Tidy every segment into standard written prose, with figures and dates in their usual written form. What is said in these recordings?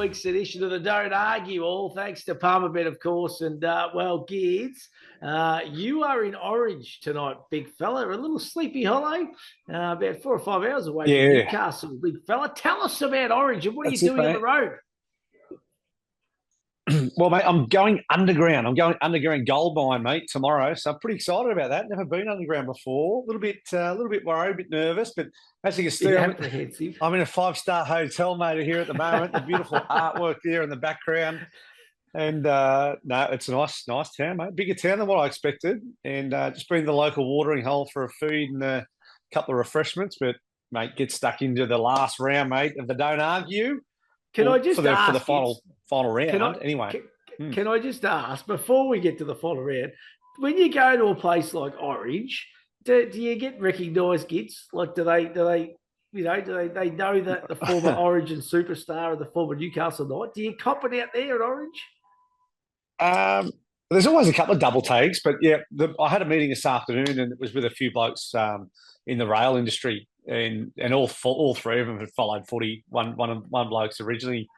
week's edition of the Don't Argue, all thanks to Palmerbet, of course. And, Gids, you are in Orange tonight, big fella. A little sleepy hollow, about 4 or 5 hours away from Yeah, Newcastle, big fella. Tell us about Orange and what are you that's it, doing on the mate. road? Well, mate, I'm going underground. I'm going underground gold mine, mate, tomorrow. So I'm pretty excited about that. Never been underground before. A little bit worried, a bit nervous, but as you can see, Apprehensive. I'm in a 5-star hotel, mate, here at the moment. The beautiful artwork there in the background, and no, it's a nice town, mate. Bigger town than what I expected, and just been to the local watering hole for a feed and a couple of refreshments. But mate, get stuck into the last round, mate, of the Don't Argue. Can I For just the ask, final can round, I anyway. can, Hmm. can I just ask before we get to the final round, when you go to a place like Orange, do you get recognised gigs? Like, do they they know that the former Origin superstar and the former Newcastle Knight? Do you cop it out there at Orange? Um, there's always a couple of double takes, but yeah, I had a meeting this afternoon, and it was with a few blokes in the rail industry, and all three of them had followed footy. One bloke's originally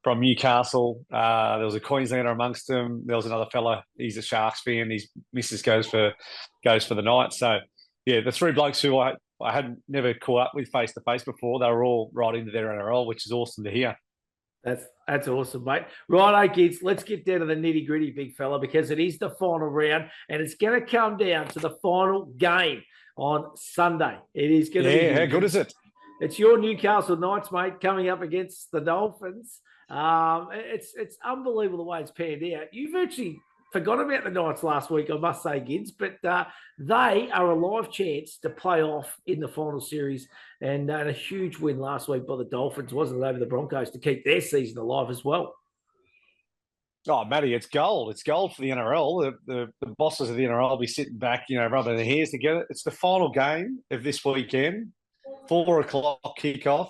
from Newcastle. There was a Queenslander amongst them. There was another fella. He's a Sharks fan. His missus goes for the night. So yeah, the three blokes who I had never caught up with face to face before, they were all right into their NRL, which is awesome to hear. That's awesome, mate. Right, kids, let's get down to the nitty gritty, big fella, because it is the final round, and it's going to come down to the final game on Sunday. It is going to be Yeah, how huge. good is it? It's your Newcastle Knights, mate, coming up against the Dolphins. It's unbelievable the way it's panned out. You virtually forgot about the Knights last week, I must say, Gids, but they are a live chance to play off in the final series, and a huge win last week by the Dolphins, wasn't it, over the Broncos to keep their season alive as well. Oh, Matty, it's gold. It's gold for the NRL. The bosses of the NRL will be sitting back, rubbing their hands together. It's the final game of this weekend, 4 o'clock kickoff,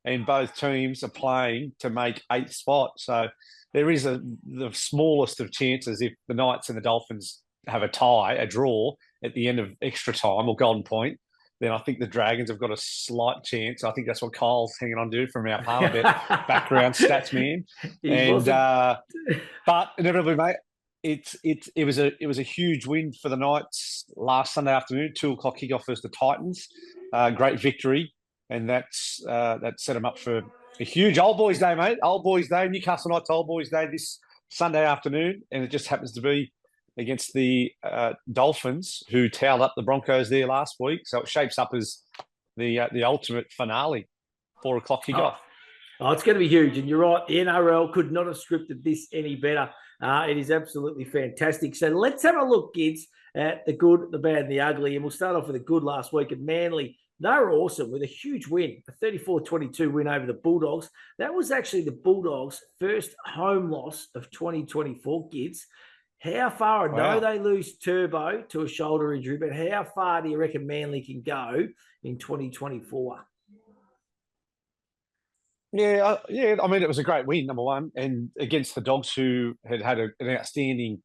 and both teams are playing to make eighth spot. So there is the smallest of chances if the Knights and the Dolphins have a tie, a draw at the end of extra time or golden point. Then I think the Dragons have got a slight chance. I think that's what Kyle's hanging on to from our Parliament background stats man. He And wasn't. but inevitably, mate, it was a huge win for the Knights last Sunday afternoon. 2 o'clock kickoff versus the Titans. Great victory, and that set them up for a huge Old Boys Day, mate. Old Boys Day, Newcastle Knights Old Boys Day this Sunday afternoon, and it just happens to be against the Dolphins, who towed up the Broncos there last week. So it shapes up as the ultimate finale, 4 o'clock kickoff. Oh, it's going to be huge. And you're right, the NRL could not have scripted this any better. It is absolutely fantastic. So let's have a look, kids, at the good, the bad, and the ugly. And we'll start off with the good last week at Manly. They were awesome with a huge win, a 34-22 win over the Bulldogs. That was actually the Bulldogs' first home loss of 2024, kids. How far? I know they lose Turbo to a shoulder injury, but how far do you reckon Manly can go in 2024? Yeah. I mean, it was a great win, number one, and against the Dogs, who had an outstanding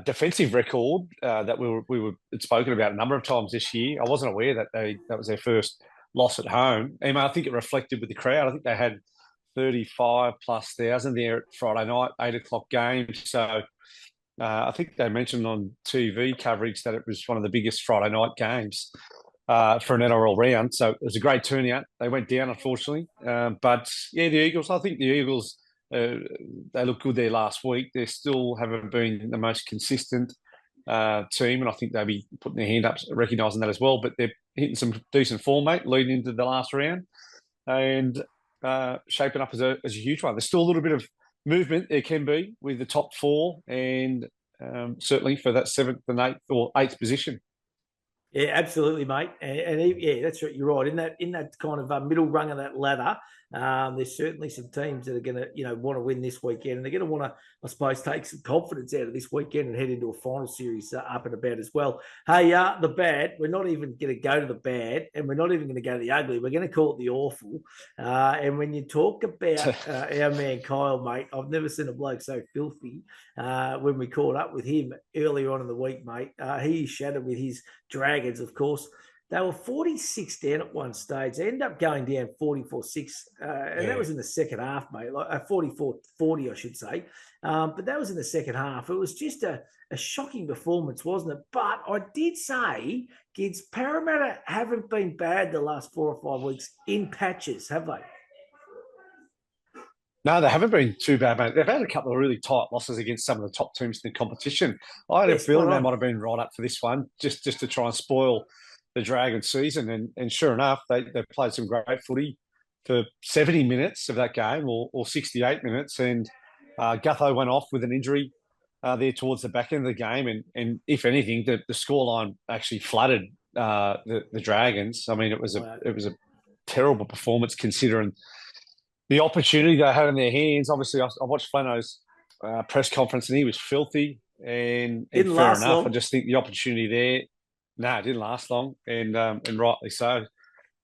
defensive record that had spoken about a number of times this year. I wasn't aware that was their first loss at home. And I think it reflected with the crowd. I think they had 35 plus thousand there at Friday night, 8 o'clock game. So I think they mentioned on TV coverage that it was one of the biggest Friday night games for an NRL round. So it was a great turnout. They went down, unfortunately. But yeah, the Eagles, I think the Eagles, they looked good there last week. They still haven't been the most consistent team, and I think they'll be putting their hand up, recognising that as well. But they're hitting some decent form, mate, leading into the last round and shaping up as a huge one. There's still a little bit of movement there can be with the top four, and certainly for that seventh and eighth position. Yeah, absolutely, mate. And yeah, that's right. You're right. In that kind of middle rung of that ladder, there's certainly some teams that are going to, want to win this weekend, and they're going to want to, I suppose, take some confidence out of this weekend and head into a final series up and about as well. Hey, the bad. We're not even going to go to the bad, and we're not even going to go to the ugly. We're going to call it the awful. And when you talk about our man Kyle, mate, I've never seen a bloke so filthy. When we caught up with him earlier on in the week, mate, he shattered with his Dragons, of course. They were 46 down at one stage. They ended up going down 44-6, and that was in the second half, mate, like 44-40, I should say. But that was in the second half. It was just a shocking performance, wasn't it? But I did say, kids, Parramatta haven't been bad the last 4 or 5 weeks in patches, have they? No, they haven't been too bad, mate. They've had a couple of really tight losses against some of the top teams in the competition. I had a feeling they might have been right up for this one, just to try and spoil the Dragons season. And sure enough, they played some great footy for 70 minutes of that game, or 68 minutes. And Gutho went off with an injury there towards the back end of the game. And if anything, the scoreline actually flattered the Dragons. I mean, it was a terrible performance considering the opportunity they had in their hands. Obviously, I watched Flano's press conference and he was filthy. And fair enough. Long. I just think the opportunity there, it didn't last long, and rightly so.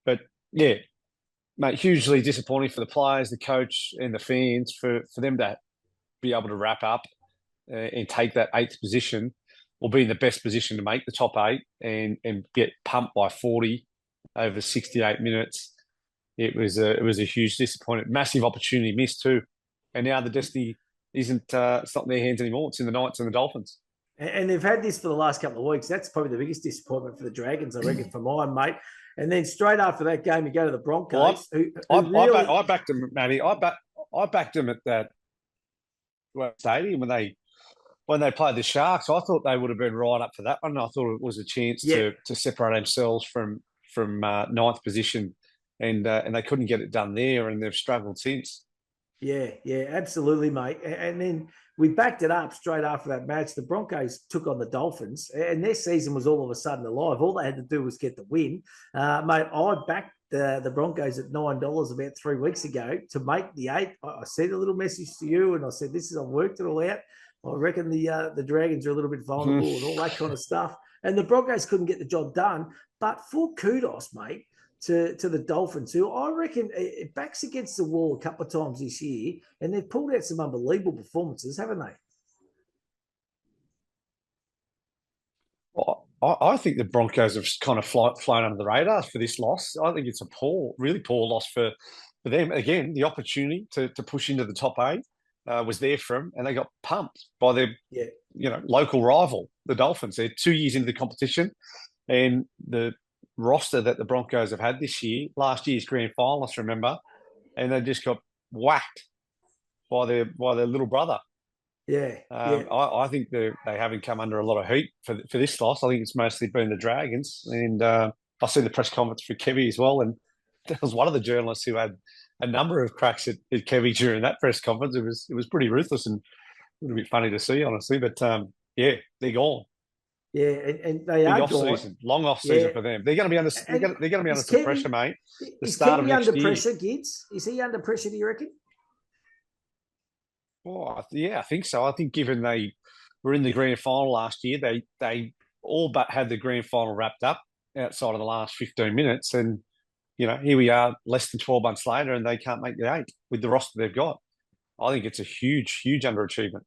But yeah, mate, hugely disappointing for the players, the coach, and the fans for them to be able to wrap up and take that 8th position, or be in the best position to make the top 8 and get pumped by 40 over 68 minutes. It was a huge disappointment, massive opportunity missed too, and now the destiny isn't it's not in their hands anymore. It's in the Knights and the Dolphins. And they've had this for the last couple of weeks. That's probably the biggest disappointment for the Dragons, I reckon, for mine, mate. And then straight after that game, you go to the Broncos. I backed them, Matty. I backed them at that stadium when they played the Sharks. I thought they would have been right up for that one. I thought it was a chance to separate themselves from ninth position. And they couldn't get it done there, and they've struggled since. Yeah, absolutely, mate. And then we backed it up straight after that match. The Broncos took on the Dolphins, and their season was all of a sudden alive. All they had to do was get the win. Mate, I backed the Broncos at $9 about 3 weeks ago to make the 8. I sent a little message to you, and I said, I've worked it all out. I reckon the Dragons are a little bit vulnerable and all that kind of stuff. And the Broncos couldn't get the job done. But full kudos, mate, to the Dolphins, who I reckon it backs against the wall a couple of times this year, and they've pulled out some unbelievable performances, haven't they? Well, I think the Broncos have kind of flown under the radar for this loss. I think it's a really poor loss for them. Again, the opportunity to push into the top 8 was there for them, and they got pumped by their local rival, the Dolphins. They're 2 years into the competition, and the roster that the Broncos have had this year, last year's grand finalists, remember, and they just got whacked by their little brother. I think they haven't come under a lot of heat for this loss. I think it's mostly been the Dragons, and I see the press conference for Kevy as well, and there was one of the journalists who had a number of cracks at Kevy during that press conference. It was pretty ruthless and a little bit funny to see, honestly. But they're gone. Yeah, and they are off-season, long off-season for them. They're going to be under. They're going to be under some pressure, mate. The start of next year. Is Kevy under pressure, Gids? Is he under pressure? Do you reckon? Oh, yeah, I think so. I think given they were in the grand final last year, they all but had the grand final wrapped up outside of the last 15 minutes, and here we are, less than 12 months later, and they can't make the 8 with the roster they've got. I think it's a huge, huge underachievement.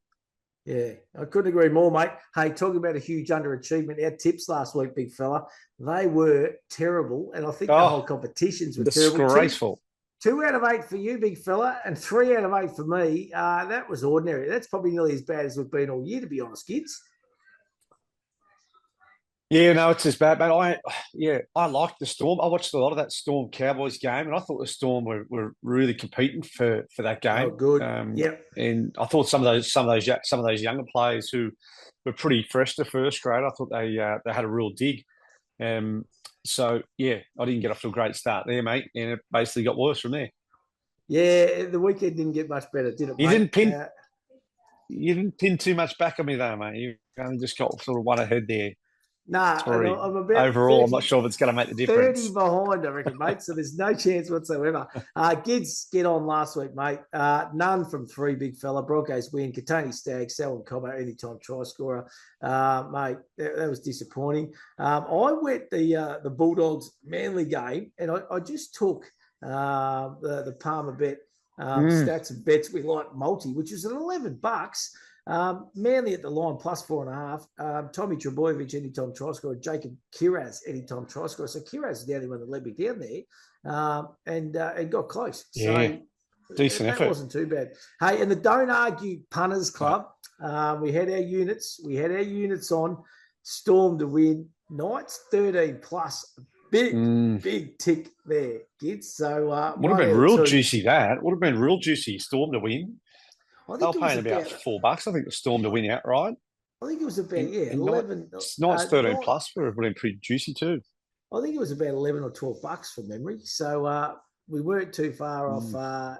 Yeah, I couldn't agree more, mate. Hey, talking about a huge underachievement, our tips last week, big fella, they were terrible, and I think the whole competitions were terrible. Disgraceful. 2 out of 8 for you, big fella, and 3 out of 8 for me. That was ordinary. That's probably nearly as bad as we've been all year, to be honest, kids. Yeah, no, it's as bad, but I liked the Storm. I watched a lot of that Storm Cowboys game, and I thought the Storm were really competing for that game. Oh, good. And I thought some of those younger players who were pretty fresh to first grade, I thought they had a real dig. So I didn't get off to a great start there, mate, and it basically got worse from there. Yeah, the weekend didn't get much better, did it, mate? You didn't pin too much back on me though, mate. You only just got sort of one ahead there. Nah, I'm about overall. 30, I'm not sure if it's going to make the difference. 30 behind, I reckon, mate. So there's no chance whatsoever. Gids get on last week, mate. None from 3, big fella. Broncos win. Katoni Staggs, Selwyn Cobbo, anytime try scorer. Mate, that was disappointing. I went the Bulldogs Manly game, and I just took the Palmer bet stats and bets we like multi, which is at $11. Manly at the line, plus 4.5. Tommy Trebojevic, anytime try scorer. Jacob Kiraz, anytime try scorer. So Kiraz is the only one that led me down there and got close. Yeah, So decent that effort. wasn't too bad. Hey, and the Don't Argue Punters Club, we had our units. We had our units on. Storm to win. Knights 13 plus. Big tick there, kids. So would have been real juicy. That would have been real juicy. Storm to win. They were paying about $4. I think the Storm to win outright. I think it was about 11. Knights 13 plus would have been pretty juicy too. I think it was about 11 or $12 from memory. So we weren't too far off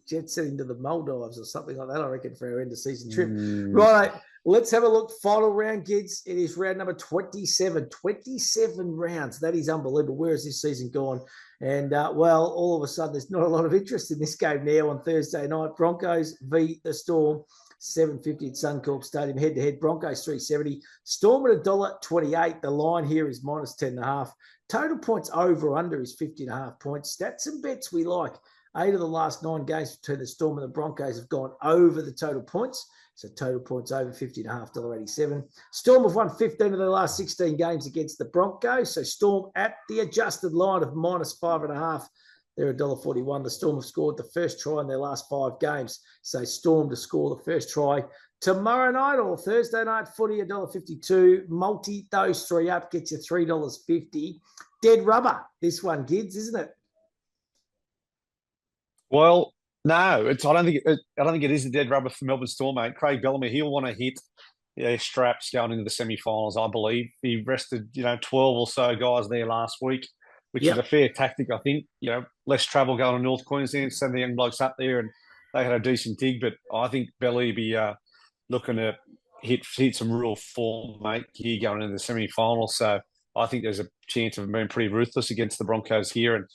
jet setting to the Maldives or something like that, I reckon, for our end of season trip. Right, let's have a look. Final round, kids. It is round number 27. 27 rounds. That is unbelievable. Where has this season gone? And, well, all of a sudden, there's not a lot of interest in this game now on Thursday night. Broncos v. the Storm, 7.50 at Suncorp Stadium. Head-to-head, Broncos 3.70. Storm at $1.28. The line here is minus 10.5. Total points over under is 50.5 points. Stats and bets we like. 8 of the last 9 games between the Storm and the Broncos have gone over the total points. So total points over 50.5, $1.87. Storm have won 15 of their last 16 games against the Broncos. So Storm at the adjusted line of minus 5.5. They're $1.41. The Storm have scored the first try in their last 5 games. So Storm to score the first try tomorrow night or Thursday night. Footy $1.52. Multi those 3 up gets you $3.50. Dead rubber, this one, Gids, isn't it? Well, no, I don't think it is a dead rubber for Melbourne Storm, mate. Craig Bellamy, he'll want to hit straps going into the semi-finals, I believe. He rested, 12 or so guys there last week, which is a fair tactic, I think. Less travel going to North Queensland, send the young blokes up there, and they had a decent dig. But I think Belly will be looking to hit some real form, mate, here going into the semi-finals. So I think there's a chance of being pretty ruthless against the Broncos here.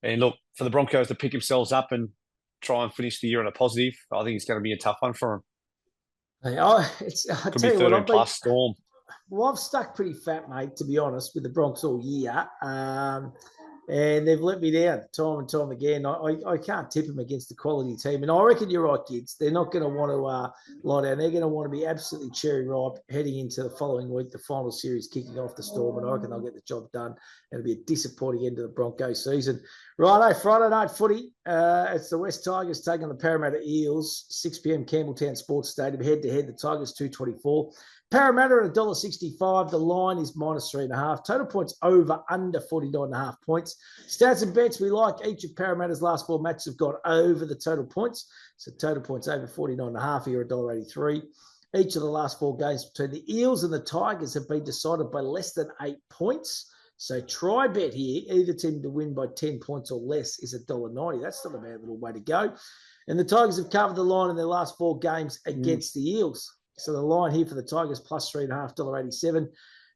And look, for the Broncos to pick themselves up and try and finish the year on a positive, I think it's going to be a tough one for them. Could be 13 plus Storm. Well, I've stuck pretty fat, mate, to be honest, with the Bronx all year. And they've let me down time and time again. I can't tip them against the quality team. And I reckon you're right, kids. They're not going to want to lie down. They're going to want to be absolutely cherry ripe heading into the following week, the final series kicking off the Storm. And I reckon they'll get the job done. It'll be a disappointing end to the Broncos season. Righto, Friday night footy. It's the West Tigers taking the Parramatta Eels, 6 p.m. Campbelltown Sports Stadium. Head-to-head, the Tigers $2.24. Parramatta at $1.65. The line is minus 3.5. Total points over under 49.5 points. Stats and bets we like. Each of Parramatta's last 4 matches have gone over the total points. So total points over 49.5 here, $1.83. Each of the last 4 games between the Eels and the Tigers have been decided by less than 8 points. So try bet here. Either team to win by 10 points or less is $1.90. That's not a bad little way to go. And the Tigers have covered the line in their last 4 games against the Eels. So the line here for the Tigers plus 3.5, $1.87.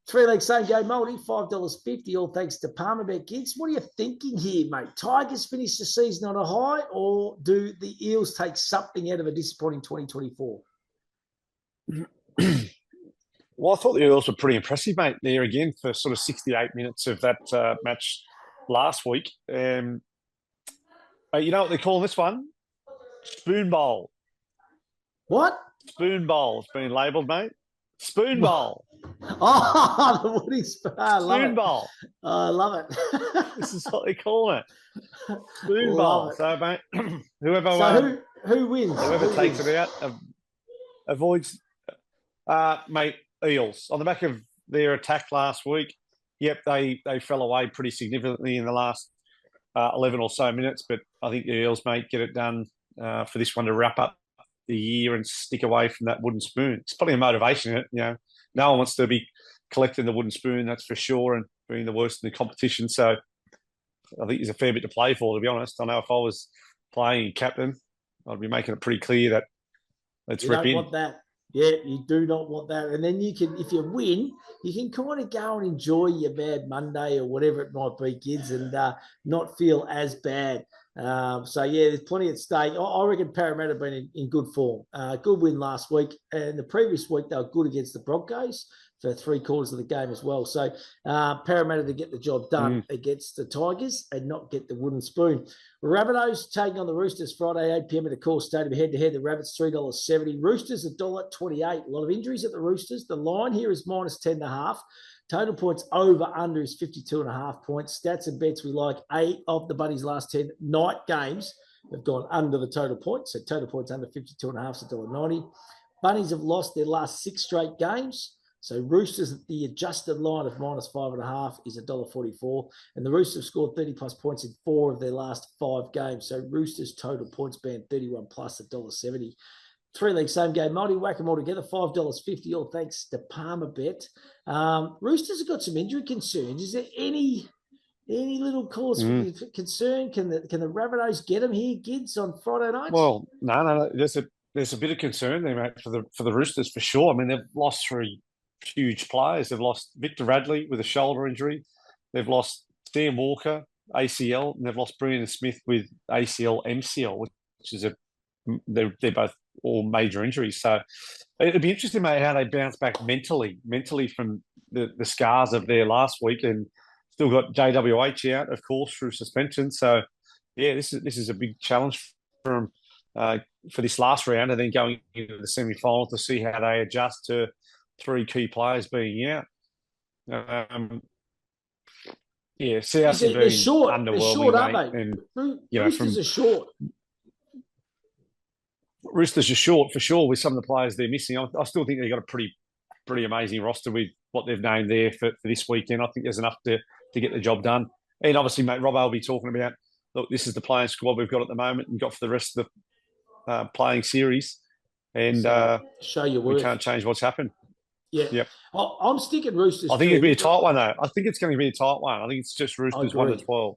3-leg same game multi, $5.50. All thanks to Palmerbet, kids. What are you thinking here, mate? Tigers finish the season on a high, or do the Eels take something out of a disappointing 2024? Well, I thought the Eels were pretty impressive, mate, there again for sort of 68 minutes of that match last week. You know what they're calling this one? Spoon Bowl. What? Spoon Bowl. It's been labelled, mate. Spoon Bowl. Oh, the Woody Spoon. Spoon Bowl. I love it. This is what they call it. Spoon Bowl. So, mate, whoever who wins? Whoever takes it out avoids, mate, Eels. On the back of their attack last week, yep, they fell away pretty significantly in the last 11 or so minutes, but I think the Eels, mate, get it done for this one to wrap up the year and stick away from that wooden spoon. It's probably a motivation, no one wants to be collecting the wooden spoon, that's for sure, and being the worst in the competition. So I think there's a fair bit to play for, to be honest. I know if I was playing captain, I'd be making it pretty clear that let's rip in. You don't want that. Yeah, you do not want that. And then you can, if you win, you can kind of go and enjoy your bad Monday or whatever it might be, kids, and not feel as bad. There's plenty at stake. I reckon Parramatta have been in good form. Good win last week. And the previous week, they were good against the Broncos for 3/4 of the game as well. So Parramatta to get the job done against the Tigers and not get the wooden spoon. Rabbitohs taking on the Roosters Friday, 8 p.m. at the Core Stadium head-to-head. The Rabbits, $3.70. Roosters, $1.28. A lot of injuries at the Roosters. The line here is -10.5. Total points over under is 52.5 points. Stats and bets we like. 8 of the Bunnies' last 10 night games have gone under the total points. So total points under 52.5 is $1.90. Bunnies have lost their last 6 straight games. So Roosters, the adjusted line of -5.5 is $1.44. And the Roosters have scored 30-plus points in 4 of their last 5 games. So Roosters total points band 31 plus $1.70. 3-leg same game multi, whack them all together, $5.50, all thanks to Palmer Bet. Roosters have got some injury concerns. Is there any little cause for concern? Can the Rabbitohs get them here, Gids, on Friday night? Well, no. There's a bit of concern there, mate, for the Roosters for sure. I mean, they've lost 3 huge players. They've lost Victor Radley with a shoulder injury. They've lost Sam Walker, ACL, and they've lost Brandon Smith with ACL, MCL, which is they're both all major injuries. So it'd be interesting, mate, how they bounce back mentally from the scars of their last week, and still got JWH out, of course, through suspension. So yeah, this is a big challenge for them for this last round, and then going into the semi-final to see how they adjust to 3 key players being out. South have been underwhelming, they're short, mate. Aren't they? And Roosters are short. Roosters are short for sure with some of the players they're missing. I still think they've got a pretty amazing roster with what they've named there for this weekend. I think there's enough to get the job done. And obviously, mate, Robbo will be talking about, look, this is the playing squad we've got at the moment and got for the rest of the playing series. And show your worth. We can't change what's happened. Yeah. Yep. I'm sticking Roosters. I think it'd be a tight one, though. I think it's going to be a tight one. I think it's just Roosters 1-12.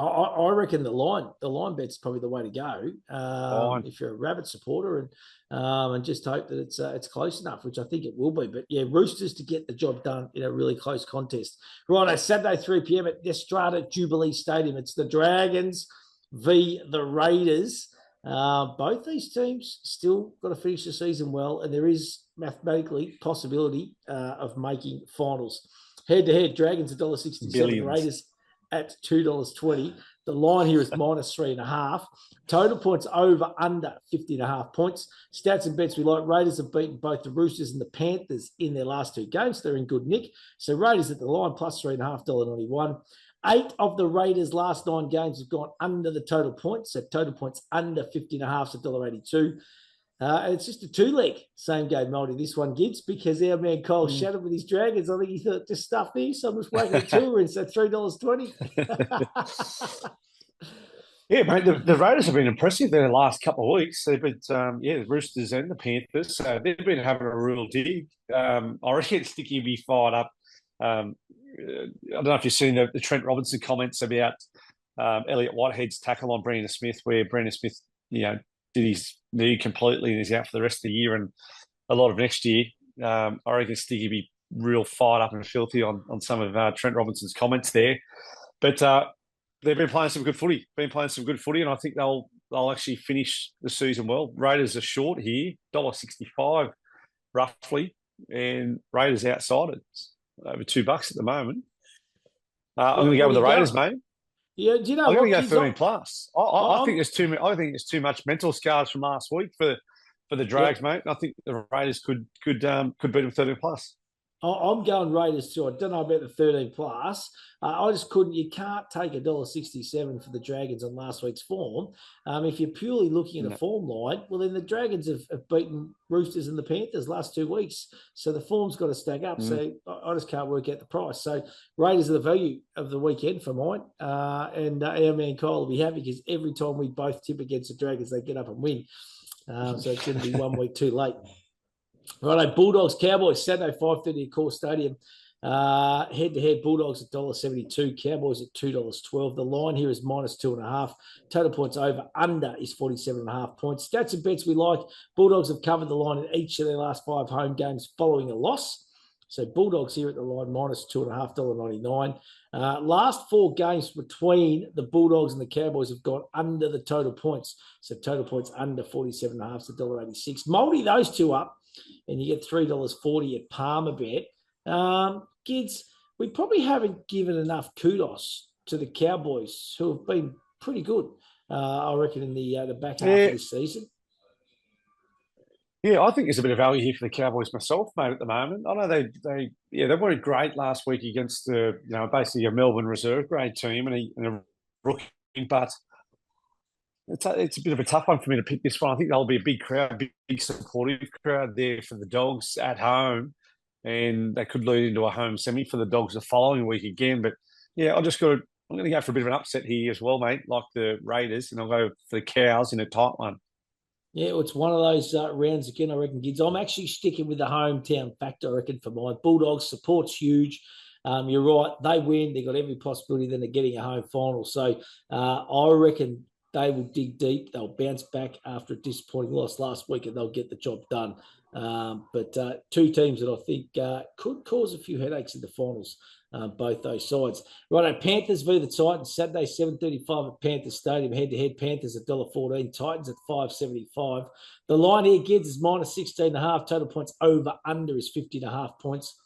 I reckon the line bet's probably the way to go if you're a Rabbit supporter, and just hope that it's close enough, which I think it will be. But yeah, Roosters to get the job done in a really close contest. Right, Saturday 3 p.m. at the Strata Jubilee Stadium. It's the Dragons v the Raiders. Both these teams still got to finish the season well, and there is mathematically possibility of making finals. Head-to-head, Dragons $1.67, Raiders at $2.20. The line here is -3.5. Total points over under 50.5 points. Stats and bets we like. Raiders have beaten both the Roosters and the Panthers in their last 2 games. They're in good nick. So Raiders at the line +3.5, $1.91. 8 of the Raiders' last 9 games have gone under the total points. So total points under 50.5, so $1.82. And it's just a 2-leg same game multi, this one, Gids, because our man Cole shattered with his Dragons. I think he thought, just stuff me, so I'm just waiting a 2 and so $3.20. Yeah, mate, the Raiders have been impressive in the last couple of weeks. They've been, the Roosters and the Panthers. So they've been having a real dig. I reckon Sticky will be fired up. I don't know if you've seen the Trent Robinson comments about Elliot Whitehead's tackle on Brandon Smith, where Brandon Smith, did his knee completely and is out for the rest of the year and a lot of next year. I reckon Sticky will be real fired up and filthy on some of Trent Robinson's comments there. But they've been playing some good footy. And I think they'll actually finish the season well. Raiders are short here, $1.65 roughly, and Raiders outside it over $2 at the moment. I'm going to go with the Raiders, mate. Yeah, do you know I'm what? going to go 13 plus. I think there's too many. I think there's too much mental scars from last week for the Drags, mate. I think the Raiders could beat them 13 plus. I'm going Raiders too. I don't know about the 13 plus. I just couldn't. You can't take $1.67 for the Dragons on last week's form. If you're purely looking at a form line, well, then the Dragons have beaten Roosters and the Panthers last 2 weeks. So the form's got to stack up. So I just can't work out the price. So Raiders are the value of the weekend for mine. And our man Kyle will be happy because every time we both tip against the Dragons, they get up and win. So it's going to be 1 week too late. Righto, Bulldogs, Cowboys, Saturday, 5:30 at Core Stadium. Head-to-head, Bulldogs at $1.72, Cowboys at $2.12. The line here is -2.5. Total points over under is 47.5 points. Stats and bets we like. Bulldogs have covered the line in each of their last 5 home games following a loss. So Bulldogs here at the line, minus $2.5, $1.99. Last 4 games between the Bulldogs and the Cowboys have gone under the total points. So total points under 47.5 to $1.86. Multi those two up, and you get $3.40 at Palmer Bet. Gids, we probably haven't given enough kudos to the Cowboys, who have been pretty good, I reckon, in the back half of this season. Yeah, I think there's a bit of value here for the Cowboys myself, mate, at the moment. I know they weren't great last week against basically a Melbourne reserve grade team and a rookie, but it's a bit of a tough one for me to pick this one. I think there'll be a big crowd, big supportive crowd there for the Dogs at home, and they could lead into a home semi for the Dogs the following week again. But yeah, I'm going to go for a bit of an upset here as well, mate, like the Raiders, and I'll go for the Cows in a tight one. Yeah, well, it's one of those rounds again, I reckon, Gids. I'm actually sticking with the hometown factor, I reckon, for mine. Bulldogs, support's huge. You're right. They win. They've got every possibility then of getting a home final. So I reckon they will dig deep. They'll bounce back after a disappointing loss last week, and they'll get the job done. But 2 teams that I think could cause a few headaches in the finals, both those sides. Righto, Panthers v the Titans, Saturday, 7:35 at Panthers Stadium. Head-to-head, Panthers at $1.14, Titans at $5.75. The line here, Gids, is minus 16.5. Total points over, under is 50.5 points.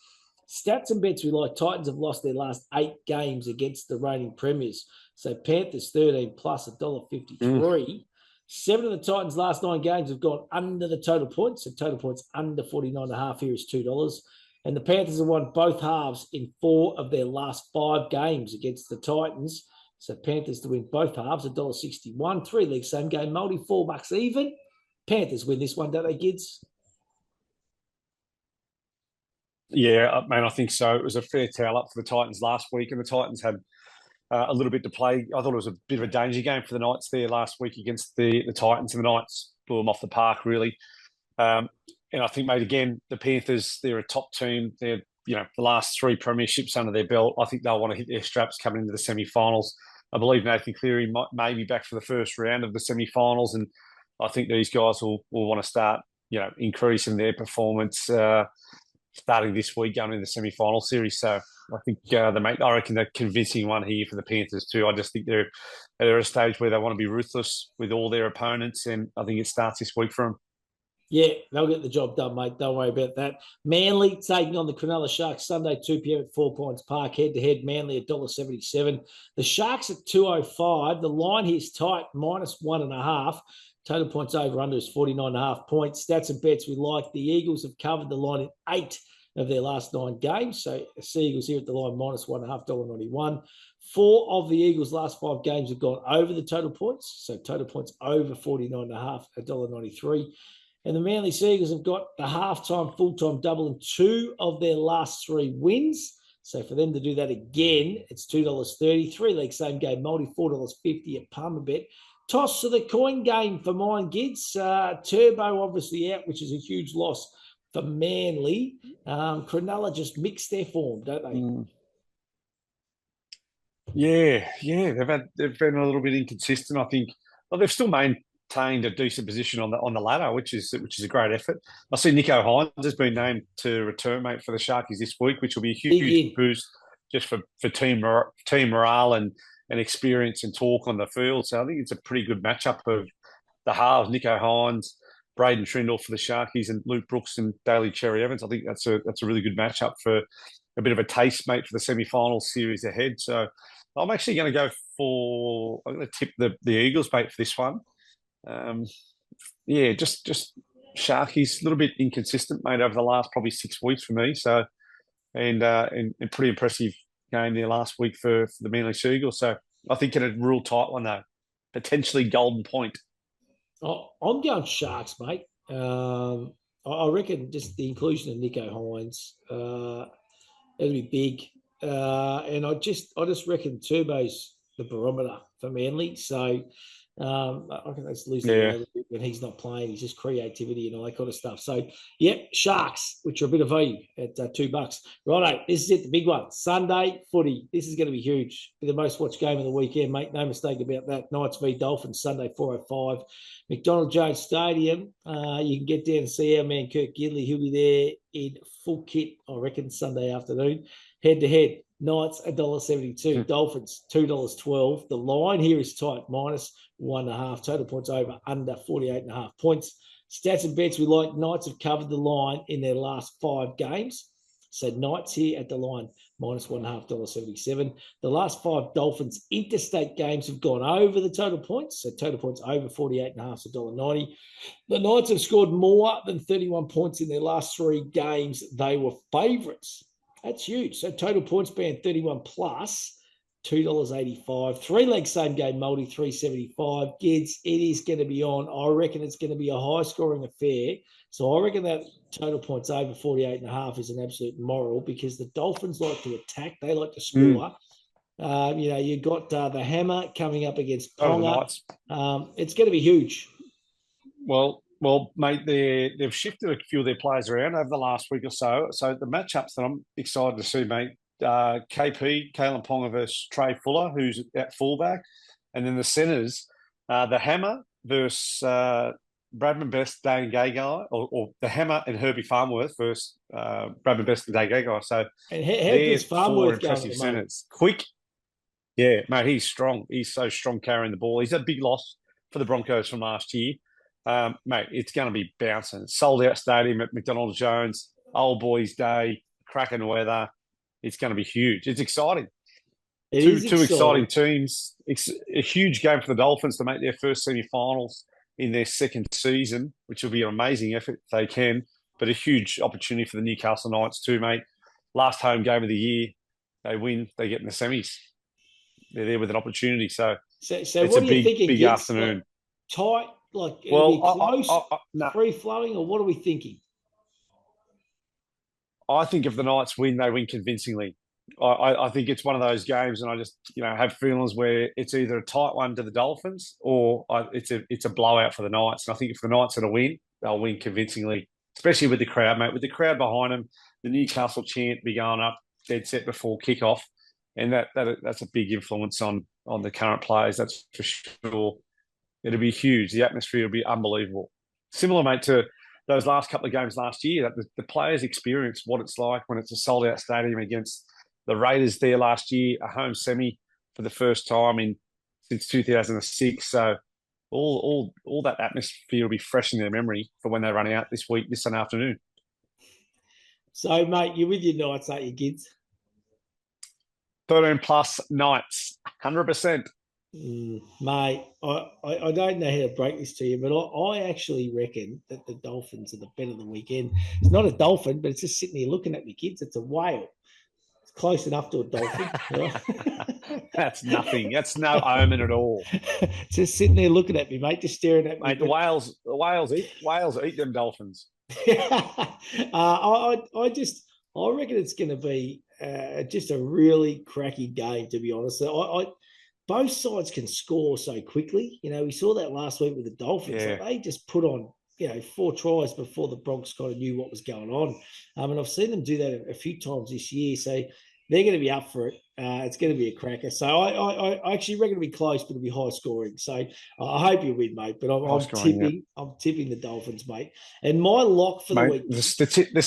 Stats and bets we like. Titans have lost their last 8 games against the reigning premiers. So Panthers 13 plus $1.53. 7 of the Titans' last 9 games have gone under the total points. So total points under 49.5 here is $2. And the Panthers have won both halves in 4 of their last 5 games against the Titans. So Panthers to win both halves, $1.61. 3 legs, same game, multi, $4 even. Panthers win this one, don't they, Gids? Yeah, man, I think so. It was a fair towel up for the Titans last week, and the Titans had a little bit to play. I thought it was a bit of a danger game for the Knights there last week against the Titans, and the Knights blew them off the park, really. And I think, mate, again, the Panthers, they're a top team. They're, the last 3 premierships under their belt. I think they'll want to hit their straps coming into the semi-finals. I believe Nathan Cleary may be back for the first round of the semi-finals, and I think these guys will want to start, increasing their performance starting this week going into the semi-final series. So I think I reckon they're convincing one here for the Panthers too. I just think they're at a stage where they want to be ruthless with all their opponents, and I think it starts this week for them. Yeah, they'll get the job done, mate. Don't worry about that. Manly taking on the Cronulla Sharks Sunday, 2 p.m. at 4 Points Park. Head-to-head, Manly at $1.77. The Sharks at $2.05. The line here is tight, minus 1.5. Total points over under is 49.5 points. Stats and bets we like. The Eagles have covered the line in 8 of their last 9 games. So Seagulls here at the line, minus 1.5, $1.91. 4 of the Eagles' last 5 games have gone over the total points. So total points over 49.5, $1.93. And the Manly Seagulls have got the halftime, full-time double in 2 of their last 3 wins. So for them to do that again, it's $2.30. 3 legs, same game, multi, $4.50 at Palmer Bet. Toss to the coin game for mine, Gids. Turbo obviously out, which is a huge loss for Manly. Cronulla just mixed their form, don't they? Yeah. They've been a little bit inconsistent. I think, well, they've still maintained a decent position on the ladder, which is a great effort. I see Nico Hines has been named to return mate for the Sharkies this week, which will be a huge boost just for team morale and experience and talk on the field. So I think it's a pretty good matchup of the halves. Nico Hines, Braden Trindle for the Sharkies, and Luke Brooks and Daly Cherry Evans. I think that's a really good matchup for a bit of a taste, mate, for the semi-final series ahead. So I'm actually going to I'm going to tip the Eagles, mate, for this one. Just Sharkies, a little bit inconsistent, mate, over the last probably 6 weeks for me. So, and pretty impressive game there last week for the Manly Seagulls. So I think in a real tight one, though, potentially golden point. Oh, I'm going Sharks, mate. I reckon just the inclusion of Nico Hines, it'll be big. And I just reckon Turbo's the barometer for Manly. So I think that's losing when he's not playing. He's just creativity and all that kind of stuff. So, Sharks, which are a bit of value at $2. Righto, this is it, the big one. Sunday footy. This is going to be huge. Be the most watched game of the weekend, mate. No mistake about that. Knights v Dolphins, Sunday, 4:05. McDonald Jones Stadium. You can get down and see our man Kirk Gidley. He'll be there in full kit, I reckon, Sunday afternoon. Head-to-head, Knights $1.72, Dolphins $2.12. The line here is tight, -1.5. Total points over, under 48.5 points. Stats and bets we like. Knights have covered the line in their last 5 games. So Knights here at the line, -1.5, $1.77. The last 5 Dolphins interstate games have gone over the total points. So total points over 48.5, so $1.90. The Knights have scored more than 31 points in their last 3 games. They were favourites. That's huge. So total points being 31 plus, $2.85. 3-leg same game multi, $3.75. Gids, it is going to be on. I reckon it's going to be a high scoring affair. So I reckon that total points over 48.5 is an absolute moral, because the Dolphins like to attack. They like to score. You got the Hammer coming up against Ponga. It's going to be huge. Well, mate, they've shifted a few of their players around over the last week or so. So the matchups that I'm excited to see, mate, KP, Kalen Ponga versus Trey Fuller, who's at fullback. And then the centres, the Hammer versus Bradman Best, Dane Gagai, or the Hammer and Herbie Farmworth versus Bradman Best and Dane Gagai. So and how good's Farmworth impressive centres. Quick. Yeah, mate, he's strong. He's so strong carrying the ball. He's a big loss for the Broncos from last year. Mate, it's going to be bouncing. Sold out stadium at McDonald Jones, Old Boys Day, cracking weather. It's going to be huge. It's exciting. Two exciting teams. It's a huge game for the Dolphins to make their first semi-finals in their second season, which will be an amazing effort if they can, but a huge opportunity for the Newcastle Knights too, mate. Last home game of the year, they win, they get in the semis. They're there with an opportunity. So it's what are you thinking, big afternoon. Tight, like it'll be close, free-flowing, or what are we thinking? I think if the Knights win, they win convincingly. I think it's one of those games, and I just have feelings where it's either a tight one to the Dolphins or it's a blowout for the Knights. And I think if the Knights are to win, they'll win convincingly, especially with the crowd, mate. With the crowd behind them, the Newcastle chant be going up dead set before kickoff, and that's a big influence on the current players. That's for sure. It'll be huge. The atmosphere will be unbelievable. Similar, mate, to those last couple of games last year, that the players experience what it's like when it's a sold-out stadium against the Raiders there last year, a home semi for the first time since 2006. So all that atmosphere will be fresh in their memory for when they run out this afternoon. So, mate, you're with your Knights, aren't you, Gids? 13 plus Knights, 100%. Mate, I don't know how to break this to you, but I actually reckon that the Dolphins are the bet of the weekend. It's not a dolphin, but it's just sitting there looking at me, kids. It's a whale. It's close enough to a dolphin. Right? That's nothing. That's no omen at all. Just sitting there looking at me, mate, just staring at me. Mate, the whales eat them dolphins. I reckon it's going to be just a really cracky game, to be honest. Both sides can score so quickly. We saw that last week with the Dolphins. Yeah. Like, they just put on, 4 tries before the Broncos kind of knew what was going on. And I've seen them do that a few times this year. So they're going to be up for it. It's going to be a cracker. So I actually reckon it'll be close, but it'll be high scoring. So I hope you win, mate. But I'm tipping the Dolphins, mate. And my lock for the week. The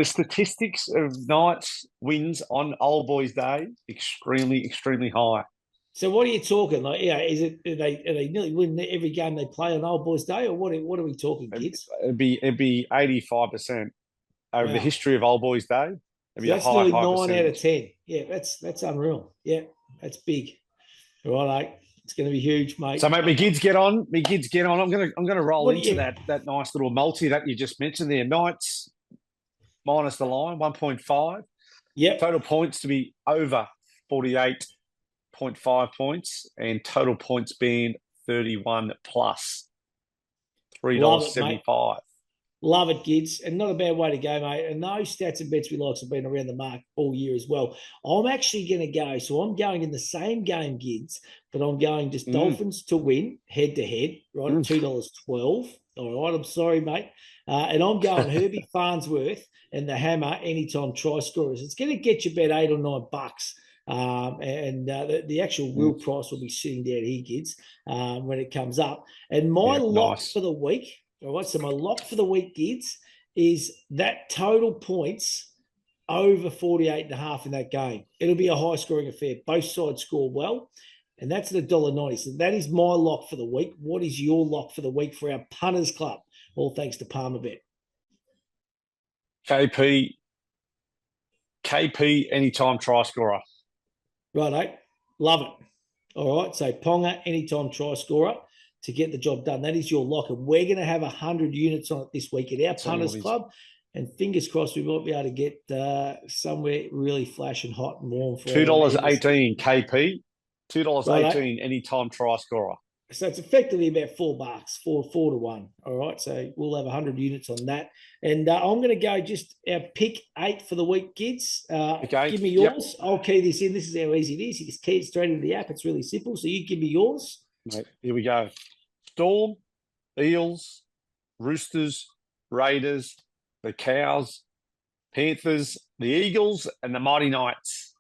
statistics of Knights wins on Old Boys Day, extremely, extremely high. So what are you talking? Like, is it are they nearly win every game they play on Old Boys Day, or what are we talking, kids? It'd be 85% over the history of Old Boys Day. That's nearly 9 out of 10. Yeah, that's unreal. Yeah, that's big. Right, it's going to be huge, mate. So, mate, my Gids get on. I'm gonna roll into that nice little multi that you just mentioned there. Knights minus the line 1.5. Yeah. Total points to be over 48.5 points, and total points being 31 plus $3.75. Love it, Gids. And not a bad way to go, mate. And those stats and bets we like have been around the mark all year as well. I'm actually going to go. So I'm going in the same game, Gids, but I'm going just Dolphins to win head-to-head, right, at $2.12. All right, I'm sorry, mate. And I'm going Herbie Farnsworth and the Hammer anytime try scorers. It's going to get you about $8 or $9. The actual real price will be sitting down here, Gids, when it comes up. And my lock for the week All right, so my lock for the week, Gids, is that total points over 48.5 in that game. It'll be a high-scoring affair. Both sides score well, and that's at $1.90. So that is my lock for the week. What is your lock for the week for our punters club? All thanks to Palmerbet. KP, anytime try scorer. Righto, love it. All right, so Ponga, anytime try scorer to get the job done. That is your lock, and we're going to have 100 units on it this week at our punters club. And fingers crossed, we might be able to get somewhere really flash and hot and warm for $2.18 KP, $2.18 anytime try scorer. So it's effectively about $4, 4 to 1. All right, so we'll have 100 units on that. And I'm going to go just our pick 8 for the week, kids. Give me yours. Yep. I'll key this in. This is how easy it is. You just key it straight into the app. It's really simple. So you give me yours. Mate, here we go. Storm, Eels, Roosters, Raiders, the Cows, Panthers, the Eagles, and the Mighty Knights.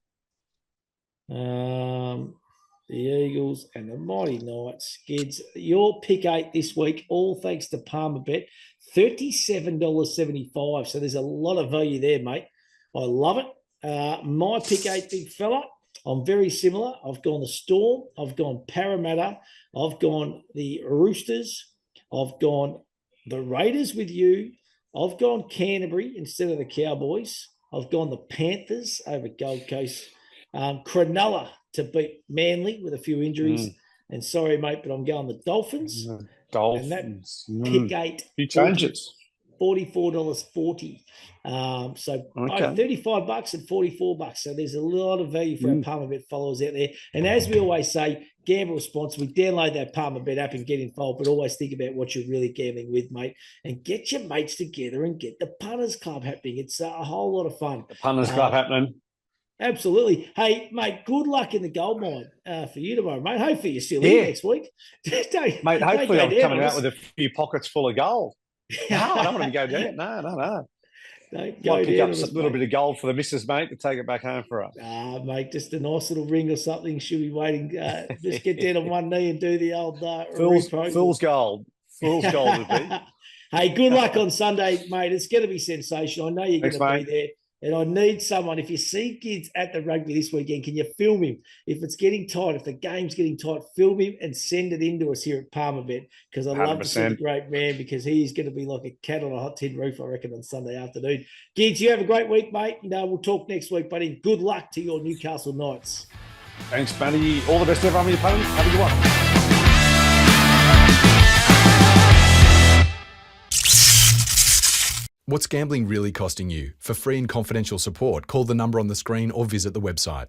The Eagles and the Mighty Knights. Gids, your pick 8 this week, all thanks to Palmerbet, $37.75. So there's a lot of value there, mate. I love it. My pick 8, big fella, I'm very similar. I've gone the Storm. I've gone Parramatta. I've gone the Roosters. I've gone the Raiders with you. I've gone Canterbury instead of the Cowboys. I've gone the Panthers over Gold Coast. Cronulla to beat Manly with a few injuries. And sorry, mate, but I'm going the Dolphins. Dolphins. And that pick 8. Few changes. $44.40. So over $35 and $44. So there's a lot of value for our Palmerbet followers out there. And as we always say, gamble responsibly. Download that Palmerbet app and get involved, but always think about what you're really gambling with, mate. And get your mates together and get the Punters Club happening. It's a whole lot of fun. The Punters Club happening. Absolutely. Hey, mate, good luck in the gold mine for you tomorrow, mate. Hopefully you're still here next week. Mate, hopefully I'm coming out with a few pockets full of gold. No, I don't want to go down. No. Don't go Might pick up us, a little bit of gold for the missus, mate, to take it back home for us. Mate, just a nice little ring or something. She'll be waiting. Just get down on one knee and do the old Fool's gold. Fool's gold would be. Hey, good luck on Sunday, mate. It's going to be sensational. I know you're going to be there. And I need someone, if you see Gids at the rugby this weekend, can you film him? If it's getting tight, if the game's getting tight, film him and send it in to us here at Palmerbet, because I love to see the great man, because he's going to be like a cat on a hot tin roof, I reckon, on Sunday afternoon. Gids, you have a great week, mate. We'll talk next week, buddy. Good luck to your Newcastle Knights. Thanks, Matty. All the best to everyone with your punters. Have a good one. What's gambling really costing you? For free and confidential support, call the number on the screen or visit the website.